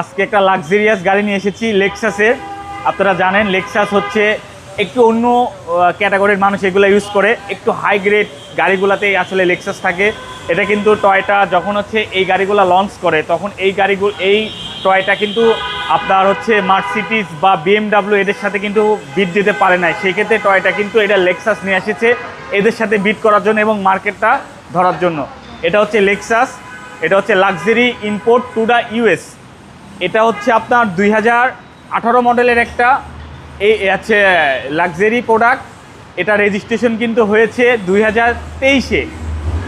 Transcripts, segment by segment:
আজকে একটা লাক্সারিয়াস গাড়ি নিয়ে এসেছি লেক্সাসের। আপনারা জানেন লেক্সাস হচ্ছে একটু অন্য ক্যাটাগরির মানুষ এগুলো ইউজ করে, একটু হাই গ্রেড গাড়িগুলোতেই আসলে লেক্সাস থাকে। এটা কিন্তু টয়টা যখন হচ্ছে এই গাড়িগুলো লঞ্চ করে তখন এই টয়টা কিন্তু আপনার হচ্ছে মার্সিডিজ বা BMW এদের সাথে কিন্তু বিট দিতে পারে না। সেই ক্ষেত্রে টয়টা কিন্তু এটা লেক্সাস নিয়ে এসেছে এদের সাথে বিট করার জন্য এবং মার্কেটটা ধরার জন্য। এটা হচ্ছে লেক্সাস, এটা হচ্ছে luxury import to the US। এটা হচ্ছে আপনার 2018 মডেলের একটা এই আছে লাক্সারি প্রোডাক্ট। এটা রেজিস্ট্রেশন কিন্তু হয়েছে 2023-এ,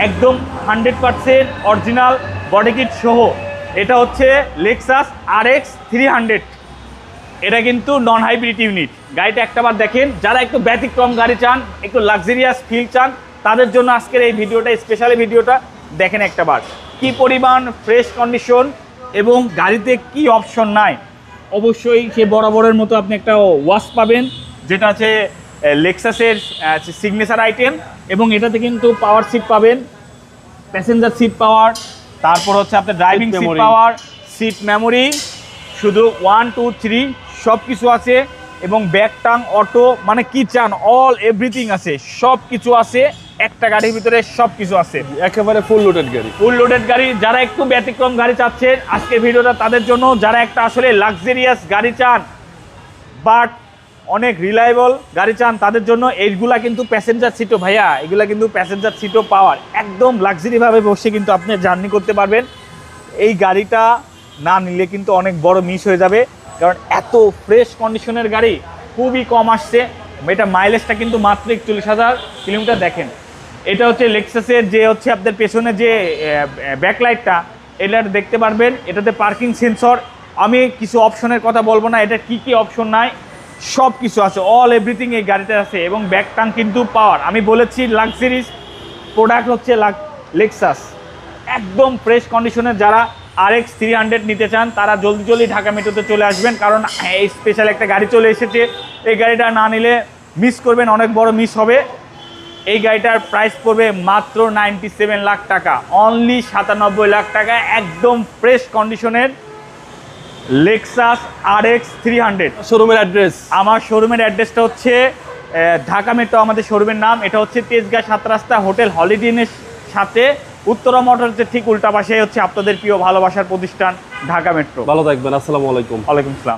একদম 100% অরিজিনাল বডি কিট সহ। এটা হচ্ছে লেক্সাস RX 300। এটা কিন্তু নন হাইব্রিড ইউনিট। গাড়িটা একটাবার দেখেন, যারা একটু ব্যতিক্রম গাড়ি চান, একটু লাক্সারিয়াস ফিল চান, তাদের জন্য আজকের এই ভিডিওটা, স্পেশালি ভিডিওটা দেখেন একটাবার। কি পরিমাণ ফ্রেশ কন্ডিশন এবং গাড়িতে কি অপশন নাই। অবশ্যই সে বরাবরের মতো আপনি একটা ওয়াশ পাবেন, যেটা হচ্ছে লেক্সাসের সিগনেচার আইটেম। এবং এটাতে কিন্তু পাওয়ার সিট পাবেন, প্যাসেঞ্জার সিট পাওয়ার, তারপর হচ্ছে আপনার driving seat power, seat memory, শুধু 1 2 3 সব কিছু আছে। এবং ব্যাক টাং অটো, মানে কি চান অল এভরিথিং আছে, সব কিছু আছে একটা গাড়ির ভিতরে, সব কিছু আছে, একেবারে ফুল লোডেড গাড়ি। ফুল লোডেড গাড়ি। যারা একটু ব্যতিক্রম গাড়ি চাচ্ছেন, আজকের ভিডিওটা তাদের জন্য। যারা একটা আসলে লাক্সারিয়াস গাড়ি চান বাট অনেক রিলায়েবল গাড়ি চান, তাদের জন্য এইগুলা কিন্তু প্যাসেঞ্জার সিটও ভাইয়া, এগুলা কিন্তু প্যাসেঞ্জার সিটও পাওয়ার, একদম লাক্সারিভাবে বসে কিন্তু আপনি জার্নি করতে পারবেন। এই গাড়িটা না নিলে কিন্তু অনেক বড় মিস হয়ে যাবে, কারণ এত ফ্রেশ কন্ডিশনের গাড়ি, খুবই কম আসছে। এটা মাইলেজটা কিন্তু মাত্র 41,000 কিলোমিটার। দেখেন, এটা হচ্ছে লেক্সাসের যে হচ্ছে আপনাদের পেছনে যে ব্যাকলাইটটা, এটা দেখতে পারবেন। এটাতে পার্কিং সেন্সর, আমি কিছু অপশনের কথা বলবো না, এটা কি কি অপশন নাই, সব কিছু আছে, অল এভরিথিং এই গাড়িতে আছে। এবং ব্যাক টাং কিন্তু পাওয়ার। আমি বলেছি লাক্সারিজ প্রোডাক্ট হচ্ছে লেক্সাস, একদম ফ্রেশ কন্ডিশনের। যারা RX 300 নিতে চান তারা জলদি জলদি ঢাকা মেট্রোতে চলে আসবেন, কারণ এই স্পেশাল একটা গাড়ি চলে এসেছে। এই গাড়িটা না নিলে মিস করবেন, অনেক বড় মিস হবে। এই গাড়িটার প্রাইস পড়বে মাত্র 97 লাখ টাকা, অনলি 97 লাখ টাকা, একদম ফ্রেশ কন্ডিশনের লেক্সাস RX 300। শোরুমের অ্যাড্রেস, আমার শোরুমের অ্যাড্রেসটা হচ্ছে ঢাকা মেট্রো, আমাদের শোরুমের নাম। এটা হচ্ছে তেজগাঁ 7 রাস্তা হোটেল হলিডে ইনের সাথে উত্তরা মোটরসের ঠিক উল্টা পাশে হচ্ছে আপনাদের প্রিয় ভালোবাসার প্রতিষ্ঠান ঢাকা মেট্রো। ভালো থাকবেন। আসসালামু আলাইকুম। ওয়ালাইকুম আসসালাম।